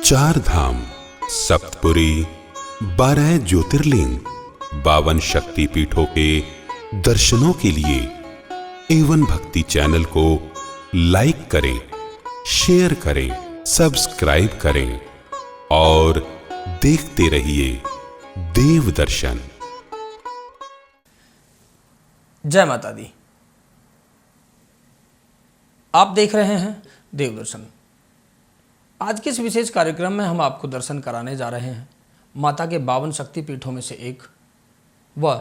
चार धाम, सप्तपुरी, 12 ज्योतिर्लिंग, 52 शक्ति पीठों के दर्शनों के लिए एवन भक्ति चैनल को लाइक करें, शेयर करें, सब्सक्राइब करें और देखते रहिए देव दर्शन। जय माता दी। आप देख रहे हैं देव दर्शन। आज के इस विशेष कार्यक्रम में हम आपको दर्शन कराने जा रहे हैं माता के 52 शक्ति पीठों में से एक व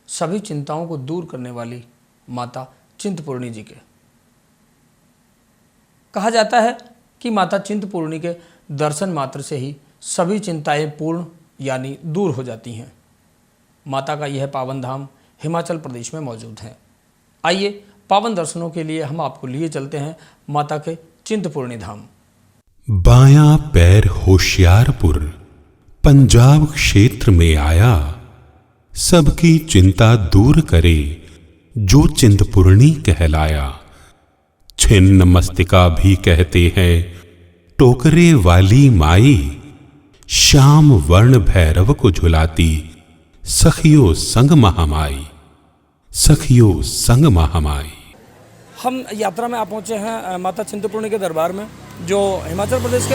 सभी चिंताओं को दूर करने वाली माता चिंतपूर्णी जी के। कहा जाता है कि माता चिंतपूर्णी के दर्शन मात्र से ही सभी चिंताएं पूर्ण यानी दूर हो जाती हैं। माता का यह पावन धाम हिमाचल प्रदेश में मौजूद है। आइए पावन दर्शनों के लिए हम आपको लिए चलते हैं माता के चिंतपूर्णी धाम। बायां पैर होशियारपुर पंजाब क्षेत्र में आया, सबकी चिंता दूर करे जो चिंतपूर्णी कहलाया। छिन्न मस्तिका भी कहते हैं टोकरे वाली माई, श्याम वर्ण भैरव को झुलाती सखियों संग महामाई, सखियों संग महामाई। हम यात्रा में आ पहुँचे हैं माता चिंतपूर्णी के दरबार में, जो हिमाचल प्रदेश के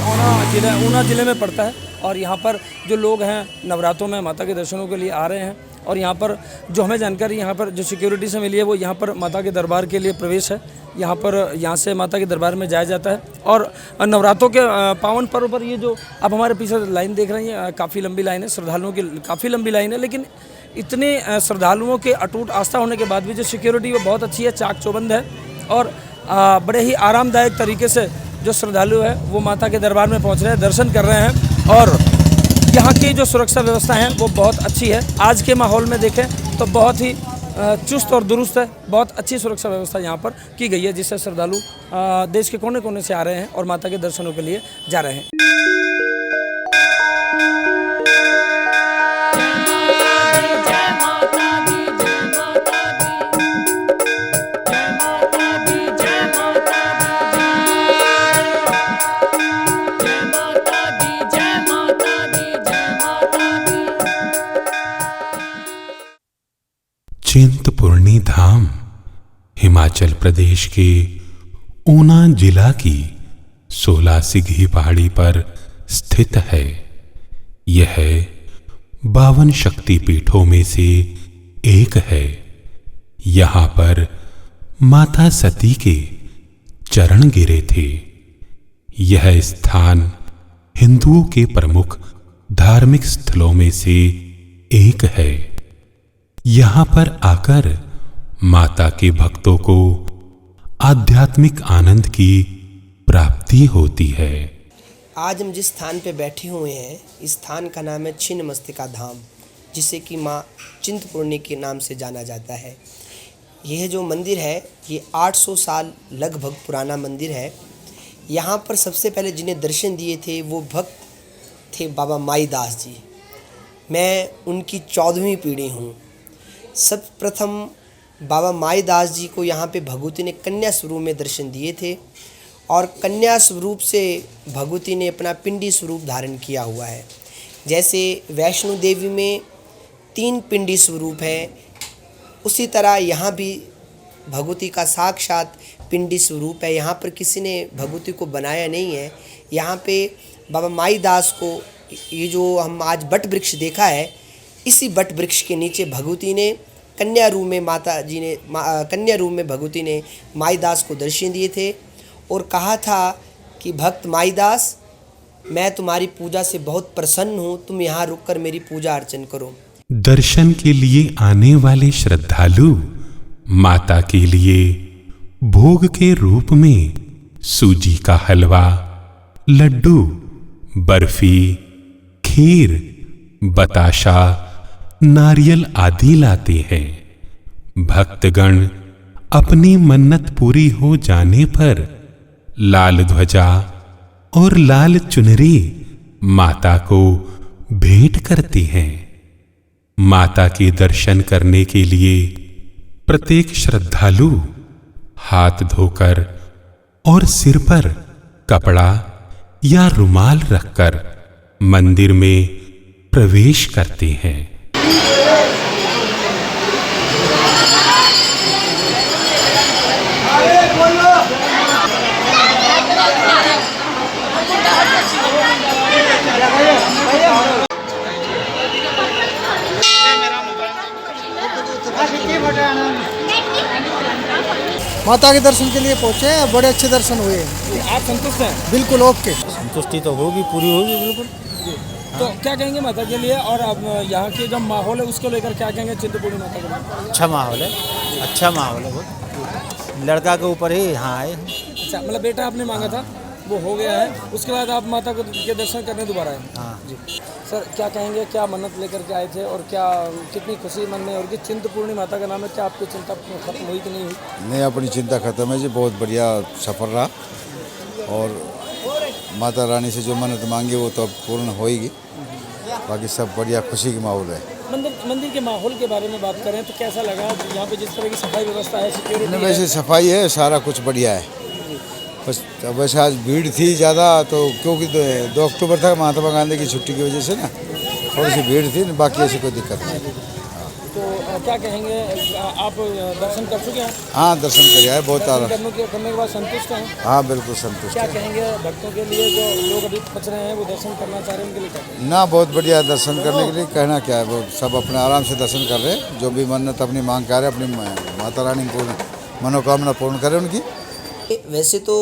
ऊना जिले में पड़ता है। और यहाँ पर जो लोग हैं नवरात्रों में माता के दर्शनों के लिए आ रहे हैं। और यहाँ पर जो हमें जानकारी यहाँ पर जो सिक्योरिटी से मिली है वो यहाँ पर माता के दरबार के लिए प्रवेश है। यहाँ से माता के दरबार में जाया जाता है। और नवरात्रों के पावन पर्व पर ये जो आप हमारे पीछे लाइन देख रही हैं, काफ़ी लंबी लाइन है, श्रद्धालुओं की काफ़ी लंबी लाइन है। लेकिन इतने श्रद्धालुओं के अटूट आस्था होने के बाद भी जो सिक्योरिटी वो बहुत अच्छी है, चाक चौबंद है। और बड़े ही आरामदायक तरीके से जो श्रद्धालु है वो माता के दरबार में पहुंच रहे हैं, दर्शन कर रहे हैं। और यहाँ की जो सुरक्षा व्यवस्था है वो बहुत अच्छी है। आज के माहौल में देखें तो बहुत ही चुस्त और दुरुस्त है। बहुत अच्छी सुरक्षा व्यवस्था यहाँ पर की गई है, जिससे श्रद्धालु देश के कोने कोने से आ रहे हैं और माता के दर्शनों के लिए जा रहे हैं। चिंतपूर्णी धाम हिमाचल प्रदेश के ऊना जिला की 16 सिघी पहाड़ी पर स्थित है। यह 52 शक्ति पीठों में से एक है। यहाँ पर माता सती के चरण गिरे थे। यह स्थान हिंदुओं के प्रमुख धार्मिक स्थलों में से एक है। यहाँ पर आकर माता के भक्तों को आध्यात्मिक आनंद की प्राप्ति होती है। आज हम जिस स्थान पे बैठे हुए हैं, इस स्थान का नाम है छिन्न मस्तिका धाम, जिसे कि माँ चिंतपूर्णी के नाम से जाना जाता है। यह जो मंदिर है ये 800 साल लगभग पुराना मंदिर है। यहाँ पर सबसे पहले जिन्हें दर्शन दिए थे वो भक्त थे बाबा माईदास जी। मैं उनकी 14वीं पीढ़ी हूँ। सब प्रथम बाबा माईदास जी को यहाँ पे भगवती ने कन्या स्वरूप में दर्शन दिए थे। और कन्या स्वरूप से भगवती ने अपना पिंडी स्वरूप धारण किया हुआ है। जैसे वैष्णो देवी में 3 पिंडी स्वरूप है, उसी तरह यहाँ भी भगवती का साक्षात पिंडी स्वरूप है। यहाँ पर किसी ने भगवती को बनाया नहीं है। यहाँ पे बाबा माईदास को, ये जो हम आज बट वृक्ष देखा है, इसी बट वृक्ष के नीचे भगवती ने कन्या रूप में कन्या रूप में भगवती ने माईदास को दर्शन दिए थे और कहा था कि भक्त माईदास, मैं तुम्हारी पूजा से बहुत प्रसन्न हूँ, तुम यहाँ रुककर मेरी पूजा अर्चन करो। दर्शन के लिए आने वाले श्रद्धालु माता के लिए भोग के रूप में सूजी का हलवा, लड्डू, बर्फी, खीर, बताशा, नारियल आदि लाते हैं। भक्तगण अपनी मन्नत पूरी हो जाने पर लाल ध्वजा और लाल चुनरी माता को भेंट करते हैं। माता के दर्शन करने के लिए प्रत्येक श्रद्धालु हाथ धोकर और सिर पर कपड़ा या रुमाल रखकर मंदिर में प्रवेश करते हैं। माता के दर्शन के लिए पहुंचे हैं, बड़े अच्छे दर्शन हुए हैं। आप संतुष्ट हैं? बिल्कुल ओके। संतुष्टि तो होगी, पूरी होगी बिल्कुल। तो क्या कहेंगे माता के लिए, और अब यहाँ के जो माहौल है उसको लेकर क्या कहेंगे चिंतपूर्णी माता के लिए? अच्छा माहौल है, अच्छा माहौल है बहुत। लड़का के ऊपर ही यहाँ आए। अच्छा, मतलब बेटा आपने मांगा था, वो हो गया है, उसके बाद आप माता को के दर्शन करने दोबारा आए? हाँ जी सर, क्या कहेंगे, क्या मन्नत लेकर के आए थे और क्या कितनी खुशी मन में, और कि चिंतपूर्णी माता का नाम है, क्या आपकी चिंता खत्म हुई कि नहीं हुई? नहीं, अपनी चिंता खत्म है जी, बहुत बढ़िया सफ़र रहा और माता रानी से जो मन्नत मांगी वो तो अब पूर्ण होएगी। बाकी सब बढ़िया खुशी की माहौल है। मंदिर के माहौल के बारे में बात करें तो कैसा लगा यहाँ पे, जिस तरह की सफाई व्यवस्था है, सिक्योरिटी है? वैसे सफाई है, सारा कुछ बढ़िया है। बस वैसे आज भीड़ थी ज़्यादा, तो क्योंकि 2 अक्टूबर था महात्मा गांधी की छुट्टी की वजह से ना थोड़ी सी भीड़ थी, बाकी ऐसी कोई दिक्कत नहीं। तो क्या कहेंगे, आप दर्शन कर चुके हैं? हाँ, दर्शन कर आए, बहुत आराम। करने के बाद संतुष्ट हैं? हाँ, बिल्कुल संतुष्ट क्या है। कहेंगे भक्तों के लिए जो लोग अभी बच रहे हैं, वो दर्शन करना चाह रहे हैं, उनके लिए क्या कहेंगे? ना, बहुत बढ़िया दर्शन करने के लिए कहना क्या है, वो सब अपने आराम से दर्शन कर रहे हैं। जो भी मन्नत अपनी मांग कर रहे हैं, अपनी माता रानी पूर्ण मनोकामना पूर्ण करें उनकी। वैसे तो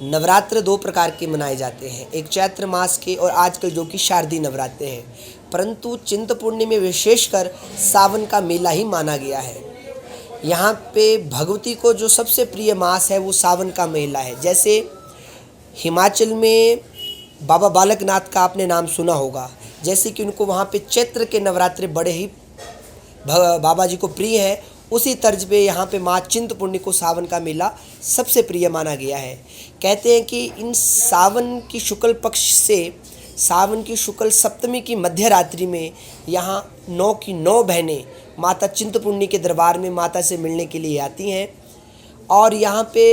नवरात्र 2 प्रकार के मनाए जाते हैं, एक चैत्र मास के और आजकल जो कि शारदीय नवरात्र हैं, परंतु चिंतपूर्णी में विशेषकर सावन का मेला ही माना गया है। यहाँ पे भगवती को जो सबसे प्रिय मास है वो सावन का मेला है। जैसे हिमाचल में बाबा बालकनाथ का आपने नाम सुना होगा, जैसे कि उनको वहाँ पे चैत्र के नवरात्रे बड़े ही बाबा जी को प्रिय है, उसी तर्ज पे यहाँ पे माँ चिंतपूर्णी को सावन का मेला सबसे प्रिय माना गया है। कहते हैं कि इन सावन की शुक्ल पक्ष से सावन की शुक्ल सप्तमी की मध्य रात्रि में यहाँ 9 की 9 बहनें माता चिंतपूर्णी के दरबार में माता से मिलने के लिए आती हैं और यहाँ पे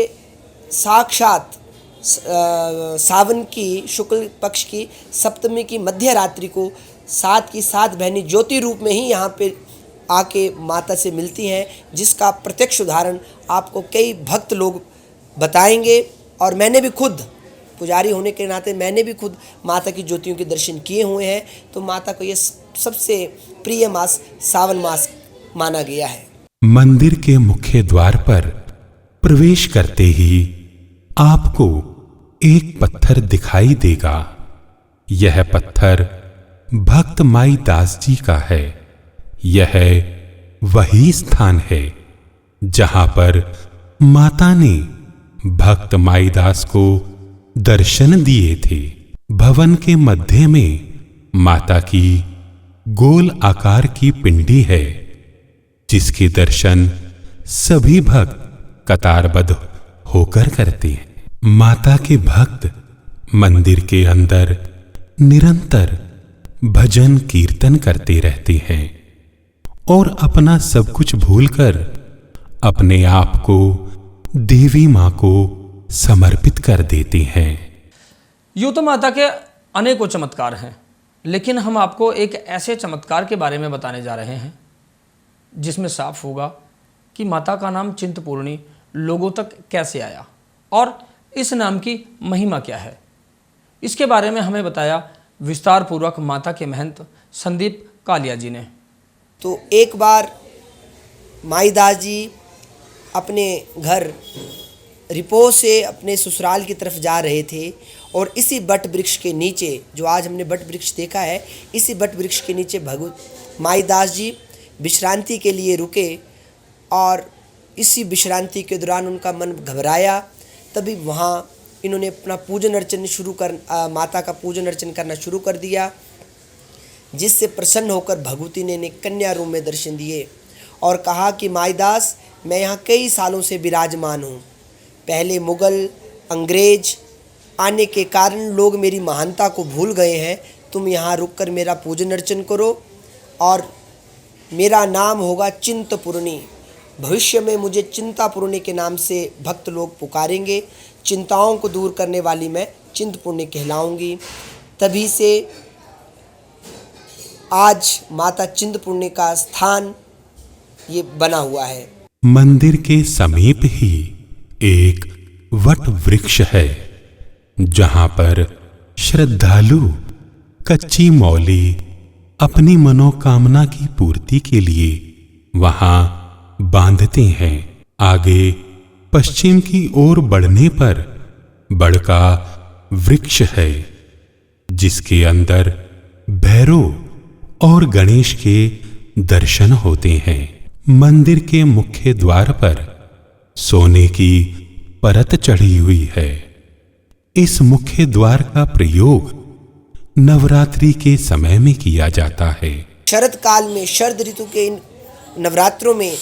साक्षात सावन की शुक्ल पक्ष की सप्तमी की मध्य रात्रि को 7 की 7 बहनें ज्योति रूप में ही यहाँ पे आके माता से मिलती हैं, जिसका प्रत्यक्ष उदाहरण आपको कई भक्त लोग बताएंगे। और मैंने भी खुद पुजारी होने के नाते मैंने भी खुद माता की ज्योतियों के दर्शन किए हुए हैं। तो माता को ये सबसे प्रिय मास सावन मास माना गया है। मंदिर के मुख्य द्वार पर प्रवेश करते ही आपको एक पत्थर दिखाई देगा। यह पत्थर भक्त माई दास जी का है। यह वही स्थान है जहां पर माता ने भक्त माईदास को दर्शन दिए थे। भवन के मध्य में माता की गोल आकार की पिंडी है, जिसके दर्शन सभी भक्त कतारबद्ध होकर करते हैं। माता के भक्त मंदिर के अंदर निरंतर भजन कीर्तन करते रहते हैं और अपना सब कुछ भूलकर अपने आप को देवी मां को समर्पित कर देते हैं। यूं तो माता के अनेकों चमत्कार हैं, लेकिन हम आपको एक ऐसे चमत्कार के बारे में बताने जा रहे हैं जिसमें साफ होगा कि माता का नाम चिंतपूर्णी लोगों तक कैसे आया और इस नाम की महिमा क्या है। इसके बारे में हमें बताया विस्तार पूर्वक माता के महंत संदीप कालिया जी ने। तो एक बार माईदास जी अपने घर रिपो से अपने ससुराल की तरफ जा रहे थे और इसी बट वृक्ष के नीचे, जो आज हमने बट वृक्ष देखा है, इसी बट वृक्ष के नीचे भगवत माईदास जी विश्रांति के लिए रुके और इसी विश्रांति के दौरान उनका मन घबराया। तभी वहाँ इन्होंने अपना पूजन अर्चन माता का पूजन अर्चन करना शुरू कर दिया, जिससे प्रसन्न होकर भगवती ने इन्हें कन्या रूप में दर्शन दिए और कहा कि माईदास, मैं यहाँ कई सालों से विराजमान हूँ। पहले मुग़ल अंग्रेज आने के कारण लोग मेरी महानता को भूल गए हैं। तुम यहाँ रुककर मेरा पूजन अर्चन करो और मेरा नाम होगा चिंतपूर्णी। भविष्य में मुझे चिंतापूर्णी के नाम से भक्त लोग पुकारेंगे। चिंताओं को दूर करने वाली मैं चिंतपूर्णी कहलाऊंगी। तभी से आज माता चिंतपूर्णी का स्थान ये बना हुआ है। मंदिर के समीप ही एक वट वृक्ष है, जहां पर श्रद्धालु कच्ची मौली अपनी मनोकामना की पूर्ति के लिए वहां बांधते हैं। आगे पश्चिम की ओर बढ़ने पर बड़का वृक्ष है, जिसके अंदर भैरव और गणेश के दर्शन होते हैं। मंदिर के मुख्य द्वार पर सोने की परत चढ़ी हुई है। इस मुख्य द्वार का प्रयोग नवरात्रि के समय में किया जाता है। शरद काल में, शरद ऋतु के इन नवरात्रों में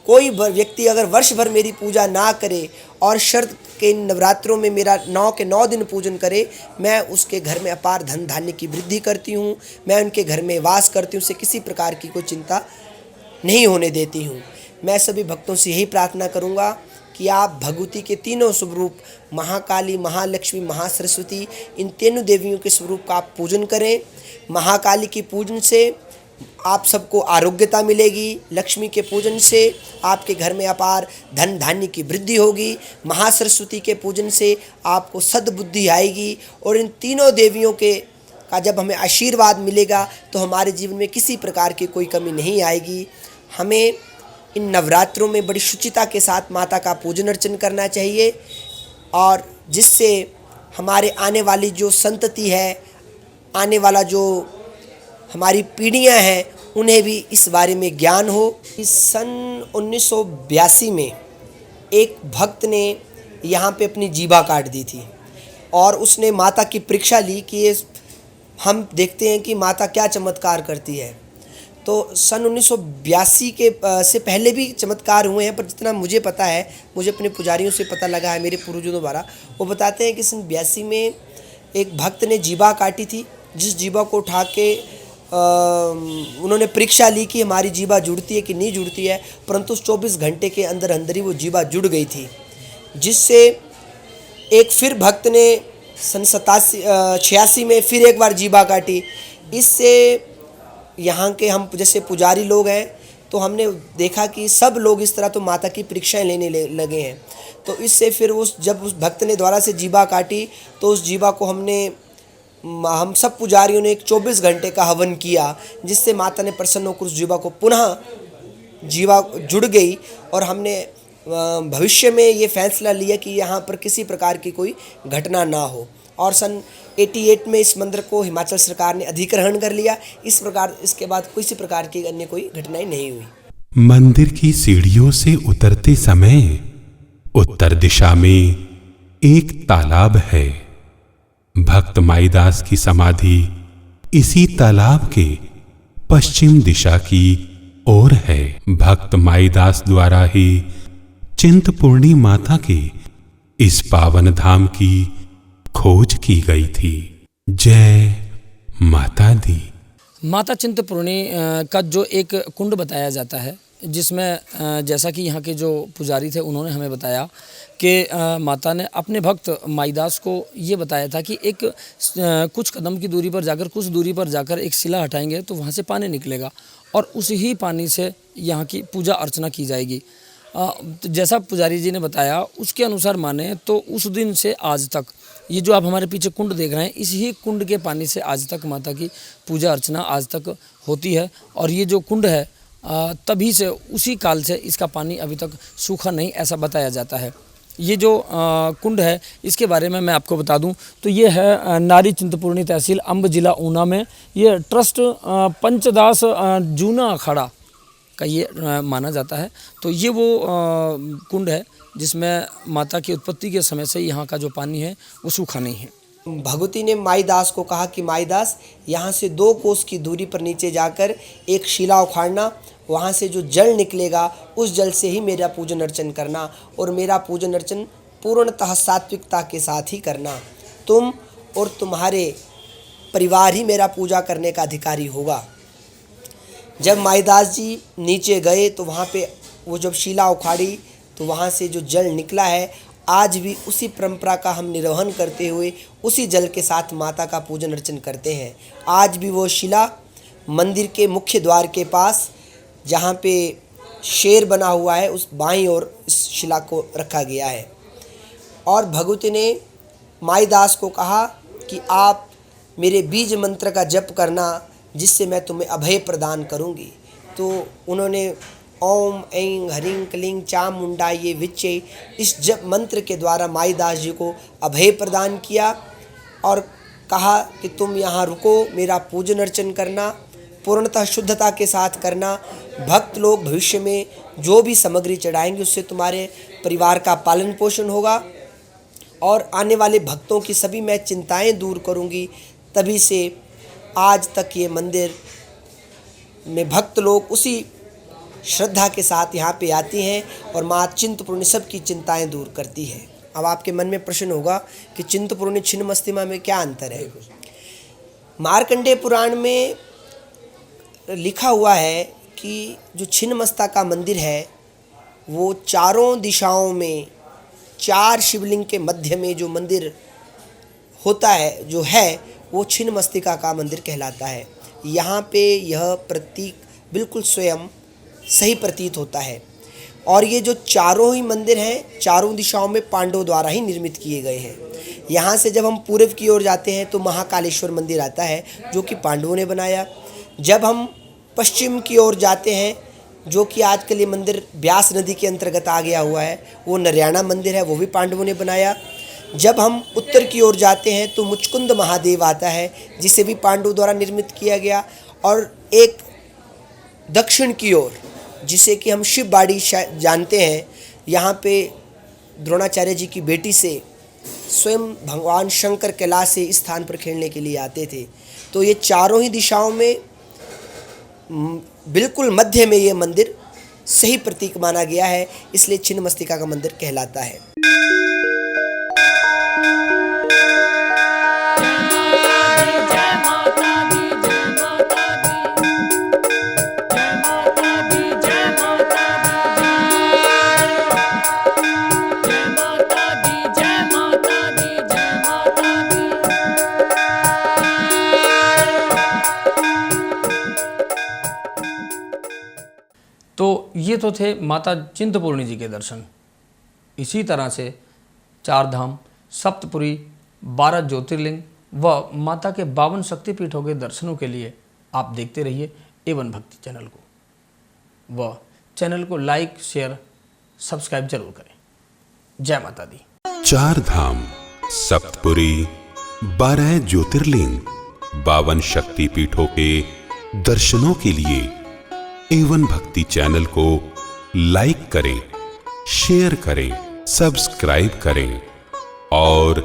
कोई व्यक्ति अगर वर्ष भर मेरी पूजा ना करे और शरद के इन नवरात्रों में मेरा 9 के 9 दिन पूजन करे, मैं उसके घर में अपार धन धान्य की वृद्धि करती हूँ। मैं उनके घर में वास करती हूँ, उसे किसी प्रकार की कोई चिंता नहीं होने देती हूँ। मैं सभी भक्तों से यही प्रार्थना करूँगा कि आप भगवती के तीनों स्वरूप महाकाली, महालक्ष्मी, महासरस्वती, इन तीनों देवियों के स्वरूप का आप पूजन करें। महाकाली के पूजन से आप सबको आरोग्यता मिलेगी। लक्ष्मी के पूजन से आपके घर में अपार धन धान्य की वृद्धि होगी। महासरस्वती के पूजन से आपको सद्बुद्धि आएगी। और इन तीनों देवियों के का जब हमें आशीर्वाद मिलेगा तो हमारे जीवन में किसी प्रकार की कोई कमी नहीं आएगी। हमें इन नवरात्रों में बड़ी शुचिता के साथ माता का पूजन अर्चन करना चाहिए, और जिससे हमारे आने वाली जो संतति है, आने वाला जो हमारी पीढ़ियां हैं, उन्हें भी इस बारे में ज्ञान हो। इस सन 1982 में एक भक्त ने यहाँ पे अपनी जीभा काट दी थी और उसने माता की परीक्षा ली कि ये हम देखते हैं कि माता क्या चमत्कार करती है। तो सन 1982 के से पहले भी चमत्कार हुए हैं, पर जितना मुझे पता है, मुझे अपने पुजारियों से पता लगा है, मेरे पूर्वजों द्वारा, वो बताते हैं कि सन 82 में एक भक्त ने जीभा काटी थी, जिस जीभा को उठा के उन्होंने परीक्षा ली कि हमारी जीभा जुड़ती है कि नहीं जुड़ती है, परंतु 24 घंटे के अंदर अंदर ही वो जीभा जुड़ गई थी। जिससे एक फिर भक्त ने सन 86 में फिर एक बार जीभा काटी। इससे यहाँ के हम जैसे पुजारी लोग हैं तो हमने देखा कि सब लोग इस तरह तो माता की परीक्षाएं लेने लगे हैं। तो इससे फिर जब उस भक्त ने द्वारा से जीभा काटी तो उस जीभा को हम सब पुजारियों ने एक 24 घंटे का हवन किया, जिससे माता ने प्रसन्न होकर उस जीवा को पुनः जीवा जुड़ गई। और हमने भविष्य में ये फैसला लिया कि यहाँ पर किसी प्रकार की कोई घटना ना हो। और सन 88 में इस मंदिर को हिमाचल सरकार ने अधिग्रहण कर लिया। इस प्रकार इसके बाद किसी प्रकार की अन्य कोई घटनाएं नहीं हुई। मंदिर की सीढ़ियों से उतरते समय उत्तर दिशा में एक तालाब है। भक्त माईदास की समाधि इसी तालाब के पश्चिम दिशा की ओर है। भक्त माईदास द्वारा ही चिंतपूर्णी माता के इस पावन धाम की खोज की गई थी। जय माता दी। माता चिंतपूर्णी का जो एक कुंड बताया जाता है, जिसमें जैसा कि यहाँ के जो पुजारी थे उन्होंने हमें बताया कि माता ने अपने भक्त माईदास को ये बताया था कि एक कुछ कदम की दूरी पर जाकर, कुछ दूरी पर जाकर एक शिला हटाएंगे तो वहाँ से पानी निकलेगा और उस ही पानी से यहाँ की पूजा अर्चना की जाएगी। जैसा पुजारी जी ने बताया उसके अनुसार माने तो उस दिन से आज तक ये जो आप हमारे पीछे कुंड देख रहे हैं, इसी कुंड के पानी से आज तक माता की पूजा अर्चना आज तक होती है। और ये जो कुंड है तभी से, उसी काल से इसका पानी अभी तक सूखा नहीं, ऐसा बताया जाता है। ये जो कुंड है इसके बारे में मैं आपको बता दूं तो ये है नारी चिंतपूर्णी तहसील अंब जिला ऊना में। ये ट्रस्ट पंचदास जूना अखाड़ा का ये माना जाता है। तो ये वो कुंड है जिसमें माता की उत्पत्ति के समय से यहाँ का जो पानी है वो सूखा नहीं है। भगवती ने माईदास को कहा कि माईदास, यहाँ से 2 कोस की दूरी पर नीचे जाकर एक शिला उखाड़ना, वहाँ से जो जल निकलेगा उस जल से ही मेरा पूजन अर्चन करना, और मेरा पूजन अर्चन पूर्णतः सात्विकता के साथ ही करना। तुम और तुम्हारे परिवार ही मेरा पूजा करने का अधिकारी होगा। जब माईदास जी नीचे गए तो वहाँ पे वो जब शिला उखाड़ी तो वहाँ से जो जल निकला है आज भी उसी परंपरा का हम निर्वहन करते हुए उसी जल के साथ माता का पूजन अर्चन करते हैं। आज भी वो शिला मंदिर के मुख्य द्वार के पास जहाँ पे शेर बना हुआ है उस बाईं ओर इस शिला को रखा गया है। और भगवती ने माईदास को कहा कि आप मेरे बीज मंत्र का जप करना जिससे मैं तुम्हें अभय प्रदान करूँगी। तो उन्होंने ओम ऐं ह्रीं क्लीं चामुंडायै विच्चे इस जप मंत्र के द्वारा माईदास जी को अभय प्रदान किया और कहा कि तुम यहाँ रुको, मेरा पूजन अर्चन करना, पूर्णतः शुद्धता के साथ करना। भक्त लोग भविष्य में जो भी सामग्री चढ़ाएंगे उससे तुम्हारे परिवार का पालन पोषण होगा और आने वाले भक्तों की सभी मैं चिंताएं दूर करूंगी। तभी से आज तक ये मंदिर में भक्त लोग उसी श्रद्धा के साथ यहाँ पे आती हैं और माँ चिंतपूर्णी सबकी चिंताएं दूर करती है। अब आपके मन में प्रश्न होगा कि चिंतपूर्णी छिन्नमस्तिका में क्या अंतर है। मार्कंडेय पुराण में लिखा हुआ है कि जो छिन्नमस्तिका का मंदिर है वो चारों दिशाओं में 4 शिवलिंग के मध्य में जो मंदिर होता है जो है वो छिन्नमस्तिका का मंदिर कहलाता है। यहाँ पे यह प्रतीक बिल्कुल स्वयं सही प्रतीत होता है और ये जो चारों ही मंदिर हैं चारों दिशाओं में पांडवों द्वारा ही निर्मित किए गए हैं। यहाँ से जब हम पूर्व की ओर जाते हैं तो महाकालेश्वर मंदिर आता है जो कि पांडवों ने बनाया। जब हम पश्चिम की ओर जाते हैं जो कि आजकल ये मंदिर ब्यास नदी के अंतर्गत आ गया हुआ है वो नरयाना मंदिर है, वो भी पांडवों ने बनाया। जब हम उत्तर की ओर जाते हैं तो मुचकुंद महादेव आता है जिसे भी पांडवों द्वारा निर्मित किया गया। और एक दक्षिण की ओर जिसे कि हम शिव बाड़ी जानते हैं, यहाँ पे द्रोणाचार्य जी की बेटी से स्वयं भगवान शंकर कैलाश से इस स्थान पर खेलने के लिए आते थे। तो ये चारों ही दिशाओं में बिल्कुल मध्य में ये मंदिर सही प्रतीक माना गया है, इसलिए छिन्नमस्तिका का मंदिर कहलाता है। तो ये तो थे माता चिंतपूर्णी जी के दर्शन। इसी तरह से 4 धाम, सप्तपुरी, 12 ज्योतिर्लिंग व माता के 52 शक्तिपीठों के दर्शनों के लिए आप देखते रहिए A1 भक्ति चैनल को व चैनल को लाइक, शेयर, सब्सक्राइब जरूर करें। जय माता दी। 4 धाम, सप्तपुरी, 12 ज्योतिर्लिंग, 52 शक्तिपीठों के दर्शनों के लिए A1 भक्ति चैनल को लाइक करें, शेयर करें, सब्सक्राइब करें और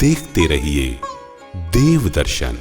देखते रहिए देव दर्शन।